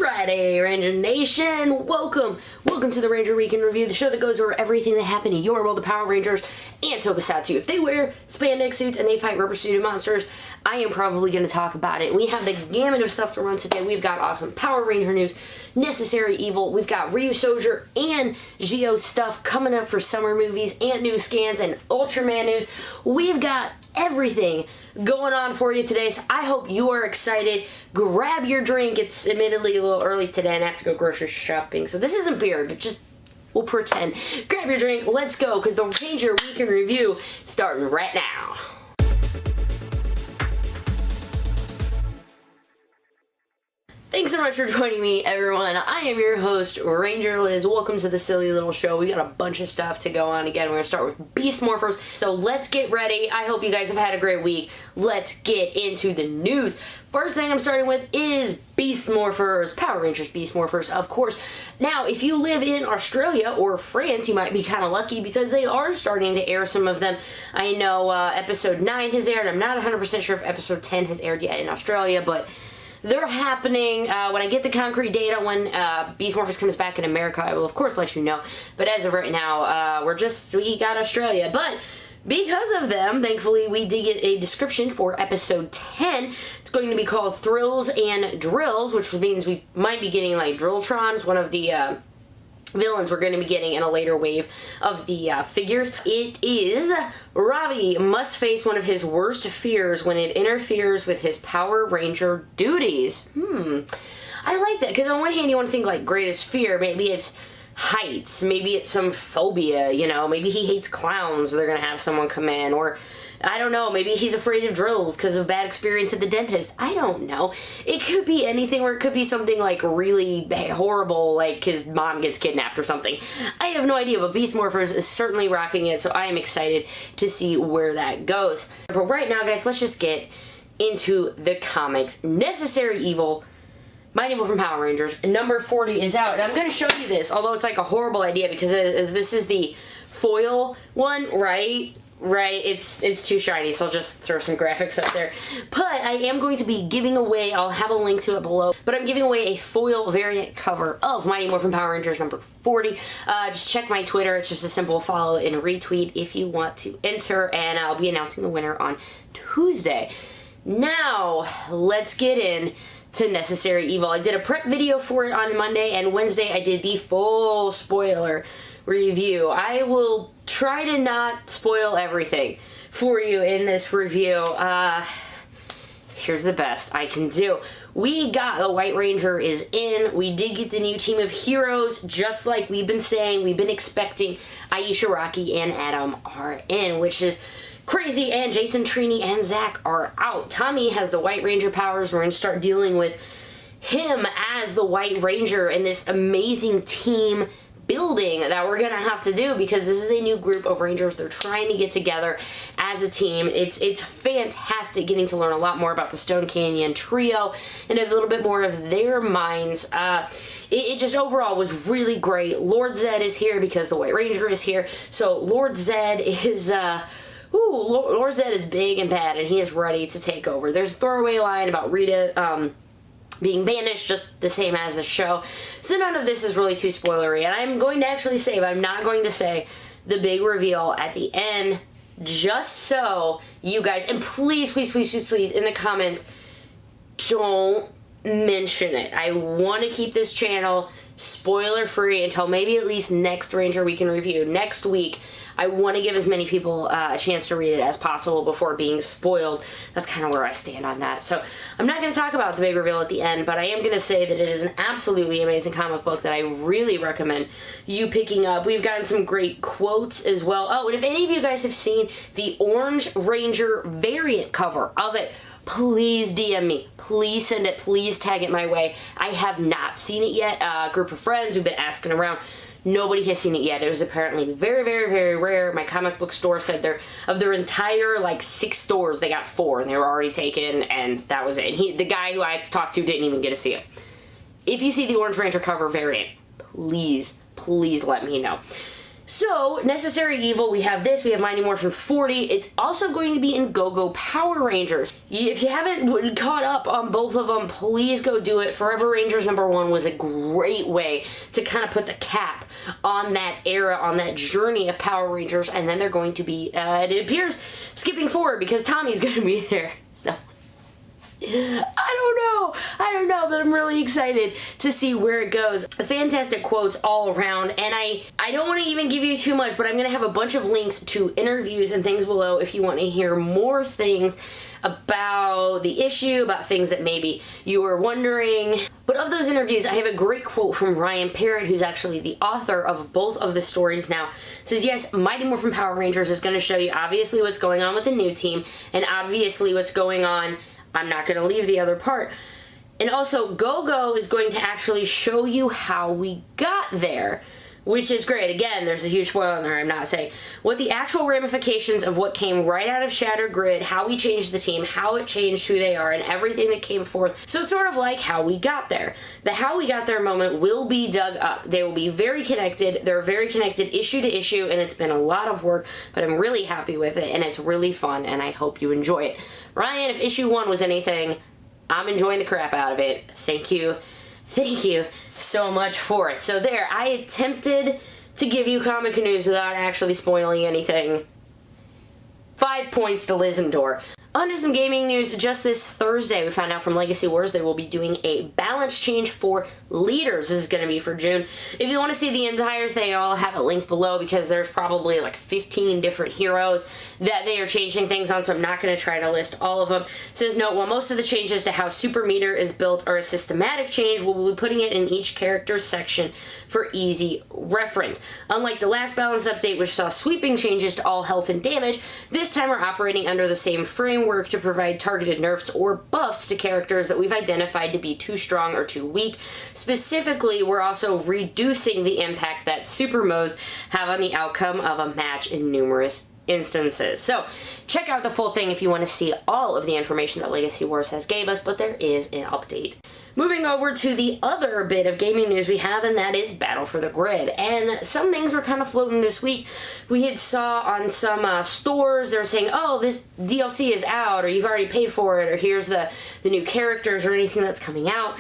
Friday, Ranger Nation! Welcome to the Ranger Week in Review, the show that goes over everything that happened in your world of Power Rangers and Tokusatsu. If they wear spandex suits and they fight rubber-suited monsters, I am probably going to talk about it. We have the gamut of stuff to run today. We've got awesome Power Ranger news, Necessary Evil, we've got Rio Soldier and Geo stuff coming up for summer movies and new scans and Ultraman news. We've got everything going on for you today, so I hope you are excited. Grab your drink. It's admittedly a little early today and I have to go grocery shopping, so this isn't beer, but just we'll pretend. Grab your drink, let's go, because the Ranger Week in Review starting right now. Thanks so much for joining me, everyone. I am your host, Ranger Liz. Welcome to the silly little show. We got a bunch of stuff to go on. Again, we're going to start with Beast Morphers. So let's get ready. I hope you guys have had a great week. Let's get into the news. First thing I'm starting with is Beast Morphers. Power Rangers Beast Morphers, of course. Now, if you live in Australia or France, you might be kind of lucky because they are starting to air some of them. I know episode 9 has aired. I'm not 100% sure if episode 10 has aired yet in Australia, but they're happening. When I get the concrete data when Beast Morphers comes back in America, I will of course let you know. But as of right now, we got Australia. But because of them, thankfully, we did get a description for episode 10. It's going to be called Thrills and Drills, which means we might be getting like Drilltrons, one of the villains we're going to be getting in a later wave of the figures. It is Ravi must face one of his worst fears when it interferes with his Power Ranger duties. I like that, because on one hand you want to think like greatest fear, maybe it's heights, maybe it's some phobia, you know, maybe he hates clowns, they're going to have someone come in, or I don't know, maybe he's afraid of drills because of bad experience at the dentist. I don't know. It could be anything, or it could be something like really horrible, like his mom gets kidnapped or something. I have no idea, but Beast Morphers is certainly rocking it, so I am excited to see where that goes. But right now, guys, let's just get into the comics. Necessary Evil, Mighty Morphin Power Rangers, number 40 is out, and I'm going to show you this, although it's like a horrible idea because this is the foil one, right? Right, it's too shiny, so I'll just throw some graphics up there. But I am going to be giving away, I'll have a link to it below, but I'm giving away a foil variant cover of Mighty Morphin Power Rangers number 40. Just check my Twitter, it's just a simple follow and retweet if you want to enter, and I'll be announcing the winner on Tuesday. Now, let's get in to Necessary Evil. I did a prep video for it on Monday, and Wednesday I did the full spoiler review. I will try to not spoil everything for you in this review. Here's the best I can do. We got the White Ranger is in. We did get the new team of heroes, just like we've been saying. We've been expecting. Aisha, Rocky, and Adam are in, which is crazy, and Jason, Trini, and Zach are out. Tommy has the White Ranger powers. We're going to start dealing with him as the White Ranger and this amazing team building that we're gonna have to do, because this is a new group of Rangers. They're trying to get together as a team. It's fantastic getting to learn a lot more about the Stone Canyon trio and a little bit more of their minds. It just overall was really great. Lord Zed is here because the White Ranger is here. So Lord Zed is Lord Zed is big and bad, and he is ready to take over. There's a throwaway line about Rita being banished, just the same as the show. So none of this is really too spoilery, and I'm going to actually save, I'm not going to say the big reveal at the end, just so you guys, and please, please, please, please, please, in the comments, don't mention it. I want to keep this channel spoiler free until maybe at least next Ranger Week in Review. Next week, I want to give as many people a chance to read it as possible before being spoiled. That's kind of where I stand on that. So I'm not going to talk about the big reveal at the end, but I am going to say that it is an absolutely amazing comic book that I really recommend you picking up. We've gotten some great quotes as well. Oh, and if any of you guys have seen the Orange Ranger variant cover of it, please DM me. Please send it. Please tag it my way. I have not seen it yet. A group of friends who've been asking around. Nobody has seen it yet. It was apparently very, very, very rare. My comic book store said of their entire, like, 6 stores, they got 4, and they were already taken, and that was it. And the guy who I talked to didn't even get to see it. If you see the Orange Ranger cover variant, please, please let me know. So, Necessary Evil, we have this, we have Mighty Morphin 40. It's also going to be in GoGo Power Rangers. If you haven't caught up on both of them, please go do it. Forever Rangers #1 was a great way to kind of put the cap on that era, on that journey of Power Rangers, and then they're going to be, it appears, skipping forward because Tommy's going to be there, so... I don't know, but I'm really excited to see where it goes. Fantastic quotes all around, and I don't want to even give you too much, but I'm going to have a bunch of links to interviews and things below if you want to hear more things about the issue, about things that maybe you were wondering. But of those interviews, I have a great quote from Ryan Parrott, who's actually the author of both of the stories now. It says, yes, Mighty Morphin Power Rangers is going to show you obviously what's going on with the new team, and obviously what's going on. I'm not going to leave the other part. And also, GoGo is going to actually show you how we got there, which is great. Again, there's a huge spoiler in there, I'm not saying. What the actual ramifications of what came right out of Shattered Grid, how we changed the team, how it changed who they are, and everything that came forth. So it's sort of like how we got there. The how we got there moment will be dug up. They will be very connected. They're very connected issue to issue, and it's been a lot of work, but I'm really happy with it, and it's really fun, and I hope you enjoy it. Ryan, if issue 1 was anything, I'm enjoying the crap out of it. Thank you so much for it. So there, I attempted to give you comic news without actually spoiling anything. 5 points to Liz and Dor. On to some gaming news. Just this Thursday, we found out from Legacy Wars they will be doing a balance change for leaders. This is going to be for June. If you want to see the entire thing, I'll have it linked below because there's probably like 15 different heroes that they are changing things on, so I'm not going to try to list all of them. It says, note, while most of the changes to how Super Meter is built are a systematic change, we'll be putting it in each character's section for easy reference. Unlike the last balance update, which saw sweeping changes to all health and damage, this time we're operating under the same framework to provide targeted nerfs or buffs to characters that we've identified to be too strong or too weak. Specifically, we're also reducing the impact that super modes have on the outcome of a match in numerous instances. So check out the full thing if you want to see all of the information that Legacy Wars has gave us, but there is an update. Moving over to the other bit of gaming news we have, and that is Battle for the Grid. And some things were kind of floating this week. We had saw on some stores, they were saying, oh, this DLC is out, or you've already paid for it, or here's the new characters or anything that's coming out.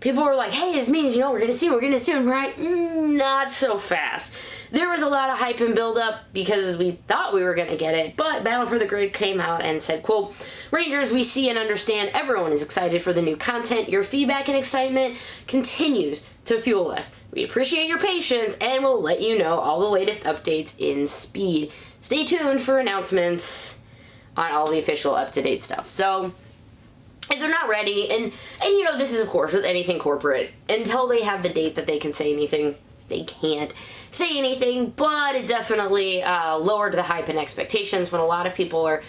People were like, hey, this means, we're going to get it soon, right? Not so fast. There was a lot of hype and build-up because we thought we were going to get it, but Battle for the Grid came out and said, quote, Rangers, we see and understand everyone is excited for the new content. Your feedback and excitement continues to fuel us. We appreciate your patience and we'll let you know all the latest updates in speed. Stay tuned for announcements on all the official up-to-date stuff. So, if they're not ready, and this is, of course, with anything corporate, until they have the date that they can say anything, they can't say anything, but it definitely lowered the hype and expectations when a lot of people are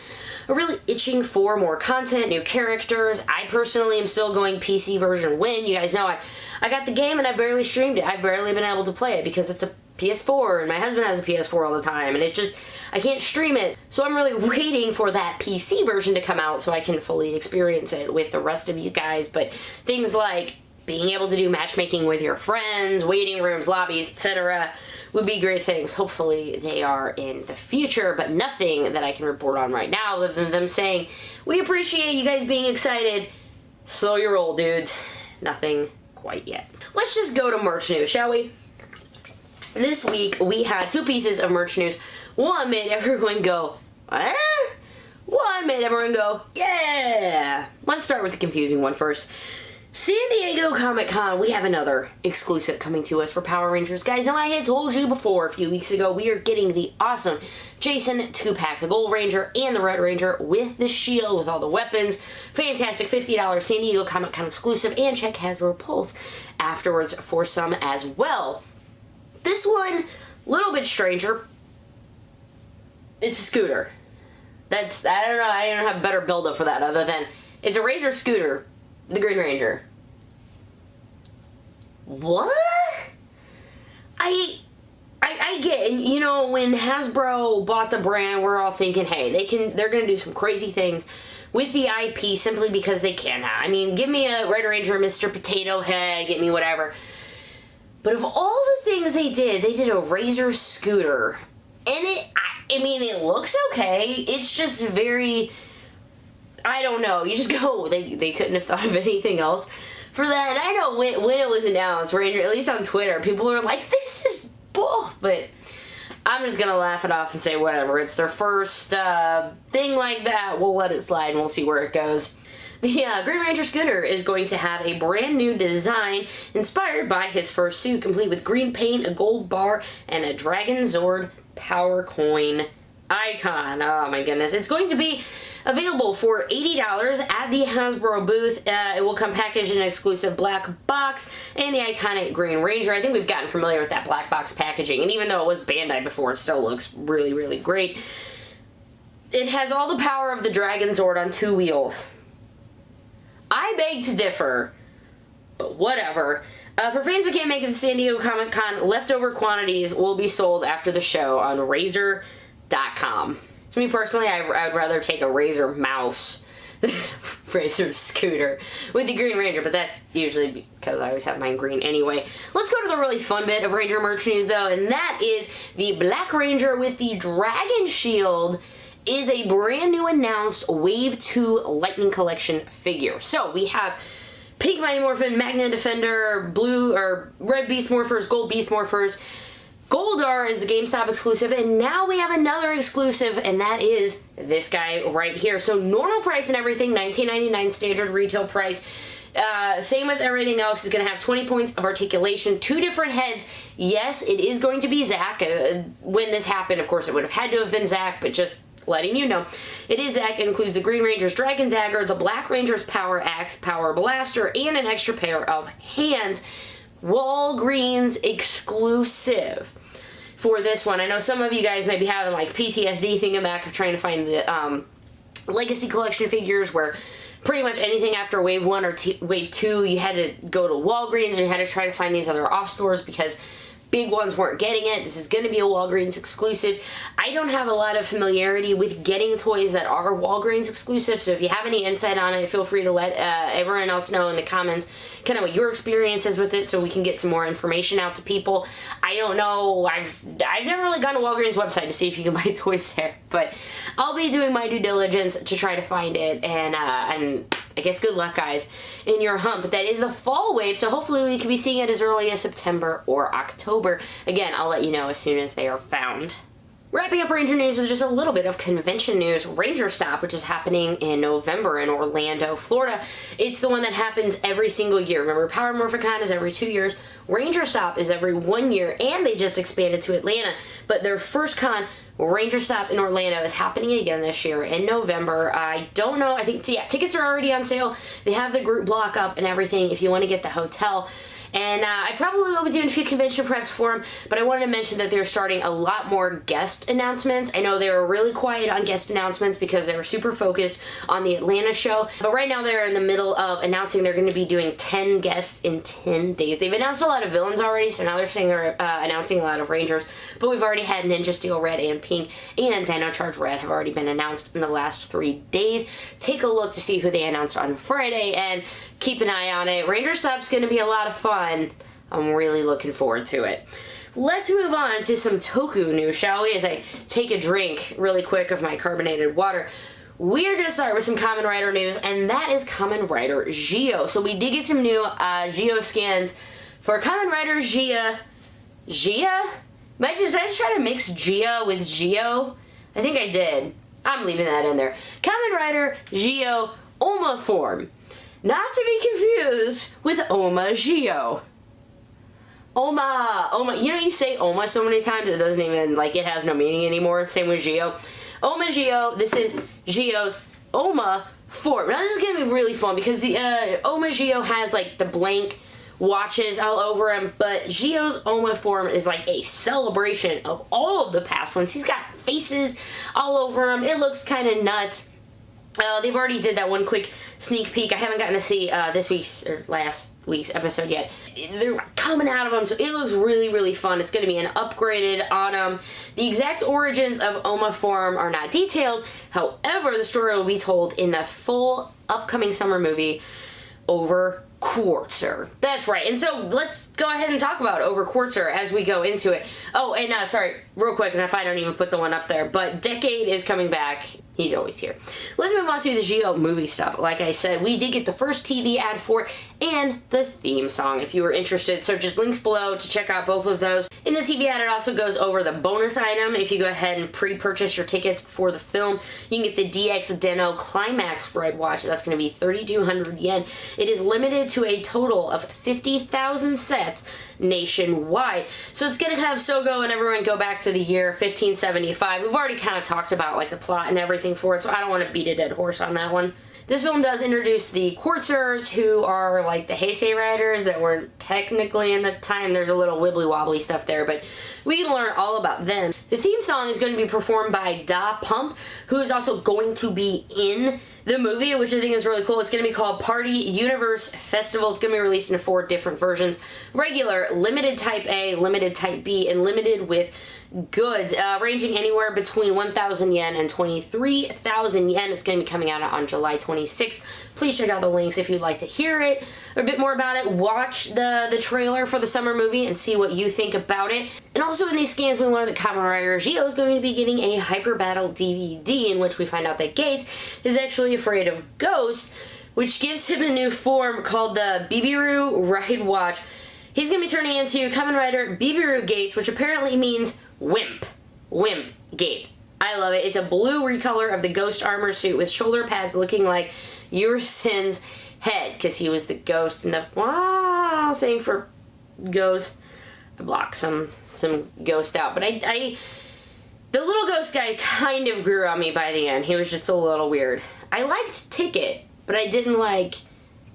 really itching for more content, new characters. I personally am still going PC version win. You guys know I got the game and I barely streamed it. I've barely been able to play it because it's a PS4 and my husband has a PS4 all the time and it just, I can't stream it. So I'm really waiting for that PC version to come out so I can fully experience it with the rest of you guys. But things like being able to do matchmaking with your friends, waiting rooms, lobbies, etc. would be great things. Hopefully they are in the future, but nothing that I can report on right now other than them saying, we appreciate you guys being excited. Slow your roll, dudes. Nothing quite yet. Let's just go to merch news, shall we? This week we had 2 pieces of merch news. One made everyone go, eh? One made everyone go, yeah! Let's start with the confusing one first. San Diego Comic-Con, we have another exclusive coming to us for Power Rangers. Guys, now I had told you before a few weeks ago, we are getting the awesome Jason 2-pack, the Gold Ranger and the Red Ranger with the shield, with all the weapons. Fantastic $50 San Diego Comic-Con exclusive, and check Hasbro Pulse afterwards for some as well. This one, a little bit stranger. It's a scooter. I don't know, I don't have a better build-up for that other than it's a Razor scooter. The Green Ranger. What? I get, and when Hasbro bought the brand, we're all thinking, hey, they're gonna do some crazy things with the IP simply because they can. I mean, give me a Red Ranger, Mr. Potato Head, get me whatever. But of all the things they did a Razor scooter. And I mean, it looks okay. It's just very, I don't know. You just go, they couldn't have thought of anything else for that. And I know when it was announced, Ranger, at least on Twitter, people were like, this is bull. But I'm just going to laugh it off and say whatever. It's their first thing like that. We'll let it slide and we'll see where it goes. The Green Ranger scooter is going to have a brand new design inspired by his first suit, complete with green paint, a gold bar, and a Dragon Zord power coin icon. Oh my goodness. It's going to be available for $80 at the Hasbro booth. It will come packaged in an exclusive black box and the iconic Green Ranger. I think we've gotten familiar with that black box packaging, and even though it was Bandai before, it still looks really, really great. It has all the power of the Dragon Zord on 2 wheels. I beg to differ, but whatever. For fans that can't make it to San Diego Comic-Con, leftover quantities will be sold after the show on Razor.com. To me personally, I'd rather take a Razor mouse than a Razor scooter with the Green Ranger, but that's usually because I always have mine green anyway. Let's go to the really fun bit of Ranger merch news, though, and that is the Black Ranger with the Dragon Shield is a brand new announced Wave 2 Lightning Collection figure. So we have Pink Mighty Morphin, Magna Defender, Blue or Red Beast Morphers, Gold Beast Morphers. Goldar is the GameStop exclusive, and now we have another exclusive, and that is this guy right here. So normal price and everything, $19.99 standard retail price. Same with everything else. Is going to have 20 points of articulation, 2 different heads. Yes, it is going to be Zack. When this happened, of course, it would have had to have been Zack, but just letting you know. It is Zack. It includes the Green Ranger's Dragon Dagger, the Black Ranger's Power Axe, Power Blaster, and an extra pair of hands. Walgreens exclusive for this one. I know some of you guys might be having like PTSD thinking back of trying to find the Legacy Collection figures where pretty much anything after Wave 1 or Wave 2, you had to go to Walgreens and you had to try to find these other off stores because big ones weren't getting it. This is going to be a Walgreens exclusive. I don't have a lot of familiarity with getting toys that are Walgreens exclusive, so if you have any insight on it, feel free to let everyone else know in the comments kind of what your experience is with it so we can get some more information out to people. I don't know. I've never really gone to Walgreens website to see if you can buy toys there, but I'll be doing my due diligence to try to find it, and I guess good luck, guys, in your hunt. But that is the fall wave, so hopefully we can be seeing it as early as September or October. Again, I'll let you know as soon as they are found. Wrapping up Ranger news with just a little bit of convention news. Ranger Stop, which is happening in November in Orlando, Florida. It's the one that happens every single year. Remember, Power Morphicon is every 2 years. Ranger Stop is every 1 year, and they just expanded to Atlanta. But their first con, Ranger Stop in Orlando, is happening again this year in November. I don't know. I think, tickets are already on sale. They have the group block up and everything if you want to get the hotel. And I probably will be doing a few convention preps for them, but I wanted to mention that they're starting a lot more guest announcements. I know they were really quiet on guest announcements because they were super focused on the Atlanta show, but right now they're in the middle of announcing they're going to be doing 10 guests in 10 days. They've announced a lot of villains already, so now they're saying they're announcing a lot of Rangers, but we've already had Ninja Steel Red and Pink and Dino Charge Red have already been announced in the last 3 days. Take a look to see who they announced on Friday, and keep an eye on it. Ranger Stop's going to be a lot of fun. I'm really looking forward to it. Let's move on to some Toku news, shall we? As I take a drink really quick of my carbonated water. We are going to start with some Kamen Rider news, and that is Kamen Rider Geo. So we did get some new Geo scans for Kamen Rider Gia. Did I just try to mix Gia with Geo? I think I did. I'm leaving that in there. Kamen Rider Geo Ohma form. Not to be confused with Ohma Geo. Ohma. You know, you say Ohma so many times it doesn't even, like, it has no meaning anymore. Same with Geo. Ohma Geo, this is Geo's Ohma form. Now, this is going to be really fun because the Ohma Geo has, like, the blank watches all over him, but Geo's Ohma form is like a celebration of all of the past ones. He's got faces all over him. It looks kind of nuts. They've already did that one quick sneak peek. I haven't gotten to see this week's or last week's episode yet. They're coming out of them, so it looks really, really fun. It's going to be an upgraded Autumn. The exact origins of Ohma form are not detailed. However, the story will be told in the full upcoming summer movie over Quartzer. That's right. And so let's go ahead and talk about Over Quartzer as we go into it. Oh, and sorry, real quick, and if I don't even put the one up there, but Decade is coming back. He's always here. Let's move on to the Geo movie stuff. Like I said, we did get the first TV ad for it and the theme song if you were interested. So just links below to check out both of those. In the TV ad, it also goes over the bonus item. If you go ahead and pre-purchase your tickets for the film, you can get the DX Deno Climax Ride Watch. That's going to be 3,200 yen. It is limited to a total of 50,000 sets nationwide. So it's going to have Sogo and everyone go back to the year 1575. We've already kind of talked about like the plot and everything for it, so I don't want to beat a dead horse on that one. This film does introduce the Quartzers, who are like the Heisei riders that weren't technically in the time. There's a little wibbly wobbly stuff there, but we can learn all about them. The theme song is going to be performed by Da Pump, who is also going to be in the movie, which I think is really cool. It's going to be called Party Universe Festival. It's going to be released in 4 different versions. Regular, limited type A, limited type B, and limited with goods, ranging anywhere between 1,000 yen and 23,000 yen. It's going to be coming out on July 26th. Please check out the links if you'd like to hear it or a bit more about it. Watch the trailer for the summer movie and see what you think about it. And also in these scans, we learned that Kamen Rider Geo is going to be getting a Hyper Battle DVD, in which we find out that Gates is actually afraid of ghosts, which gives him a new form called the Bibiru Ride Watch. He's going to be turning into Kamen Rider Bibiru Gates, which apparently means Wimp. Wimp Gates. I love it. It's a blue recolor of the ghost armor suit with shoulder pads looking like Yurson's head, because he was the ghost in the thing for ghost. I blocked some ghost out, but the little ghost guy kind of grew on me by the end. He was just a little weird. I liked Ticket, but I didn't like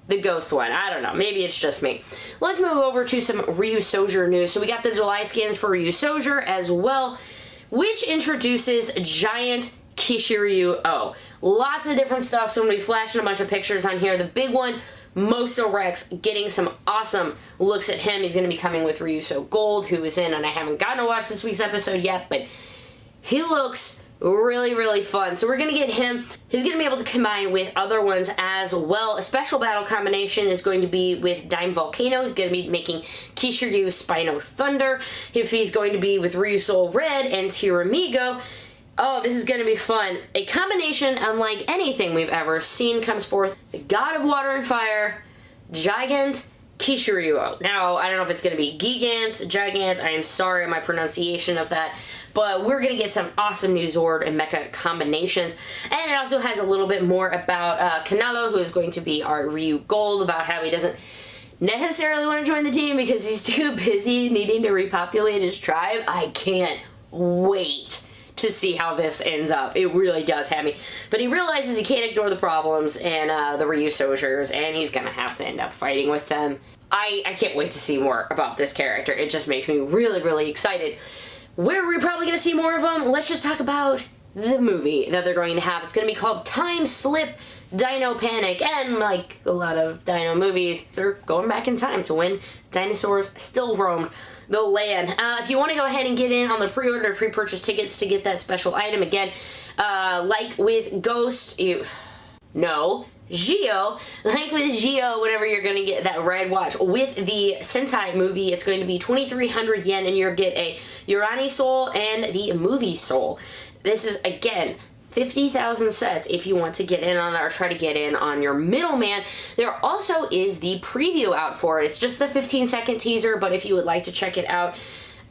the ghost one. I don't know. Maybe it's just me. Let's move over to some RyuSoulger news. So we got the July scans for RyuSoulger as well, which introduces giant KishiRyuOh. Lots of different stuff, so I'm going to be flashing a bunch of pictures on here. The big one, Moso Rex, getting some awesome looks at him. He's going to be coming with Ryuso Gold, who is in, and I haven't gotten to watch this week's episode yet, but he looks really, really fun. So we're going to get him. He's going to be able to combine with other ones as well. A special battle combination is going to be with Dime Volcano. He's going to be making Kishiryu Spino Thunder. If he's going to be with Ryusoul Red and Tiramigo. Oh, this is going to be fun. A combination unlike anything we've ever seen comes forth. The God of Water and Fire, Gigant, KishiRyuOh. Now, I don't know if it's going to be Gigant. I am sorry on my pronunciation of that. But we're going to get some awesome new Zord and Mecha combinations. And it also has a little bit more about Kanalo, who is going to be our Ryu Gold, about how he doesn't necessarily want to join the team because he's too busy needing to repopulate his tribe. I can't wait to see how this ends up. It really does have me. But he realizes he can't ignore the problems and the Ryu Soldiers, and he's gonna have to end up fighting with them. I can't wait to see more about this character. It just makes me really, really excited. Where we're probably gonna see more of them, let's just talk about the movie that they're going to have. It's gonna be called Time Slip Dino Panic, and like a lot of dino movies, they're going back in time to when dinosaurs still roamed the land. If you want to go ahead and get in on the pre-order, pre-purchase tickets to get that special item, again, like with Ghost, Geo, like with Geo, whenever you're going to get that Ride Watch with the Sentai movie, it's going to be 2,300 yen, and you'll get a Urani Soul and the Movie Soul. This is, again, 50,000 sets if you want to get in on it or try to get in on your middleman. There also is the preview out for it. It's just the 15-second teaser, but if you would like to check it out,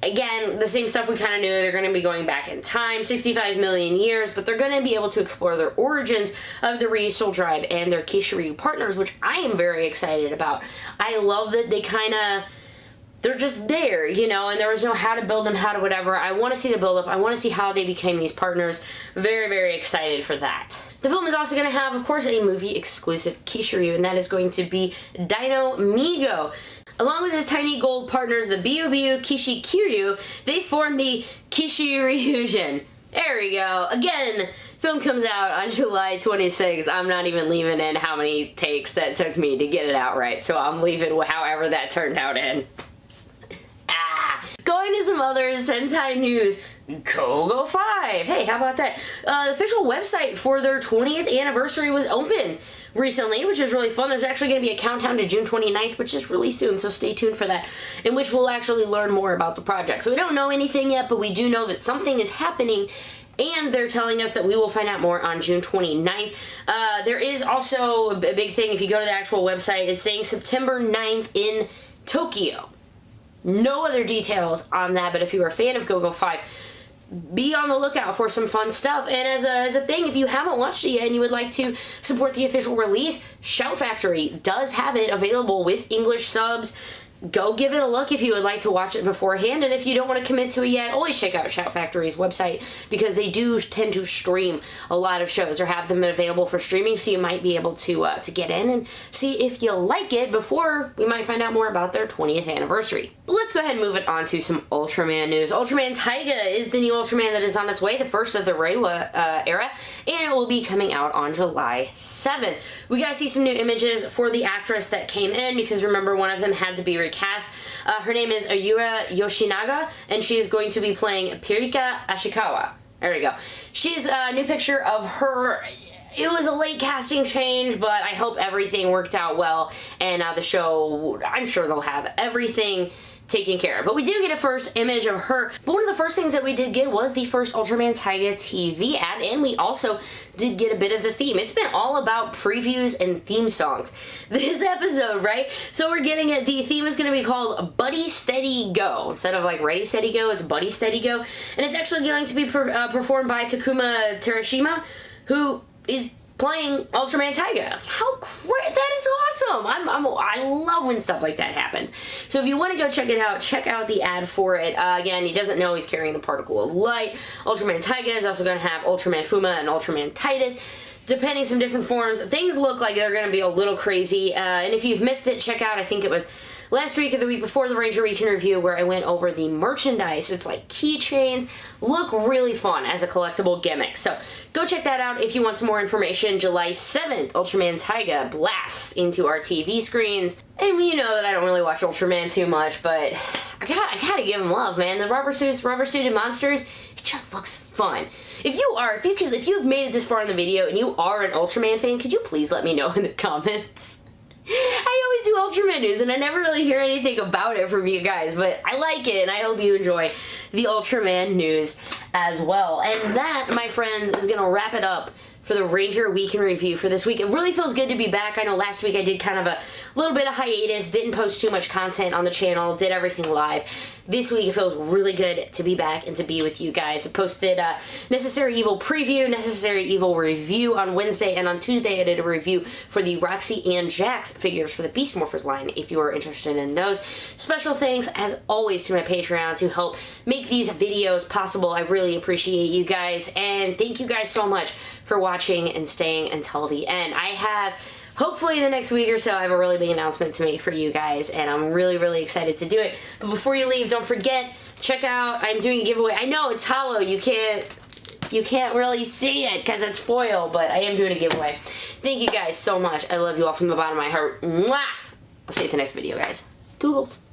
again, the same stuff we kind of knew. They're going to be going back in time, 65 million years, but they're going to be able to explore their origins of the RyuSoul tribe and their Kishiryu partners, which I am very excited about. I love that they kind of, they're just there, you know, and there was no how to build them, how to whatever. I want to see the build-up. I want to see how they became these partners. Very, very excited for that. The film is also going to have, of course, a movie-exclusive Kishiryu, and that is going to be Dino Migo. Along with his tiny gold partners, the Biu Kishiryu, they form the KishiRyuOh. There we go. Again, film comes out on July 26th. I'm not even leaving in how many takes that took me to get it out right, so I'm leaving however that turned out in. Going to some other Sentai news. GoGo-V. Hey, how about that? The official website for their 20th anniversary was open recently, which is really fun. There's actually going to be a countdown to June 29th, which is really soon, so stay tuned for that, in which we'll actually learn more about the project. So we don't know anything yet, but we do know that something is happening, and they're telling us that we will find out more on June 29th. There is also a big thing, if you go to the actual website, it's saying September 9th in Tokyo. No other details on that, but if you're a fan of GoGo-V, be on the lookout for some fun stuff. And as a thing, if you haven't watched it yet and you would like to support the official release, Shout Factory does have it available with English subs. Go give it a look if you would like to watch it beforehand, and if you don't want to commit to it yet, always check out Shout Factory's website, because they do tend to stream a lot of shows or have them available for streaming, so you might be able to get in and see if you like it before we might find out more about their 20th anniversary. But let's go ahead and move it on to some Ultraman news. Ultraman Taiga is the new Ultraman that is on its way, the first of the Reiwa era, and it will be coming out on July 7th. We got to see some new images for the actress that came in, because remember, one of them had to be recast. Her name is Ayura Yoshinaga, and she is going to be playing Pirika Ashikawa. There we go. She's a new picture of her. It was a late casting change, but I hope everything worked out well, and the show, I'm sure they'll have everything taken care of. But we do get a first image of her. But one of the first things that we did get was the first Ultraman Taiga TV ad, and we also did get a bit of the theme. It's been all about previews and theme songs this episode, right? So we're getting it. The theme is going to be called Buddy Steady Go. Instead of like Ready Steady Go, it's Buddy Steady Go. And it's actually going to be performed by Takuma Terashima, who is playing Ultraman Taiga. How great! That is awesome! I love when stuff like that happens. So if you want to go check it out, check out the ad for it. Again, he doesn't know he's carrying the particle of light. Ultraman Taiga is also going to have Ultraman Fuma and Ultraman Titus, depending some different forms. Things look like they're going to be a little crazy. And if you've missed it, check out, I think it was last week or the week before, the Ranger Week in Review, where I went over the merchandise. It's like keychains, look really fun as a collectible gimmick. So go check that out if you want some more information. July 7th, Ultraman Taiga blasts into our TV screens. And you know that I don't really watch Ultraman too much, but I gotta give him love, man. The rubber suited monsters, it just looks fun. If you've made it this far in the video and you are an Ultraman fan, could you please let me know in the comments? I always do Ultraman news, and I never really hear anything about it from you guys, but I like it, and I hope you enjoy the Ultraman news as well. And that, my friends, is going to wrap it up for the Ranger Week in Review for this week. It really feels good to be back. I know last week I did kind of a little bit of hiatus, didn't post too much content on the channel, did everything live. This week it feels really good to be back and to be with you guys. I posted Necessary Evil preview, Necessary Evil review on Wednesday, and on Tuesday I did a review for the Roxy and Jax figures for the Beast Morphers line, if you are interested in those. Special thanks, as always, to my Patreons who help make these videos possible. I really appreciate you guys, and thank you guys so much for watching and staying until the end. Hopefully in the next week or so, I have a really big announcement to make for you guys, and I'm really, really excited to do it. But before you leave, don't forget, check out, I'm doing a giveaway. I know it's hollow, you can't really see it because it's foil, but I am doing a giveaway. Thank you guys so much. I love you all from the bottom of my heart. Mwah! I'll see you at the next video, guys. Toodles.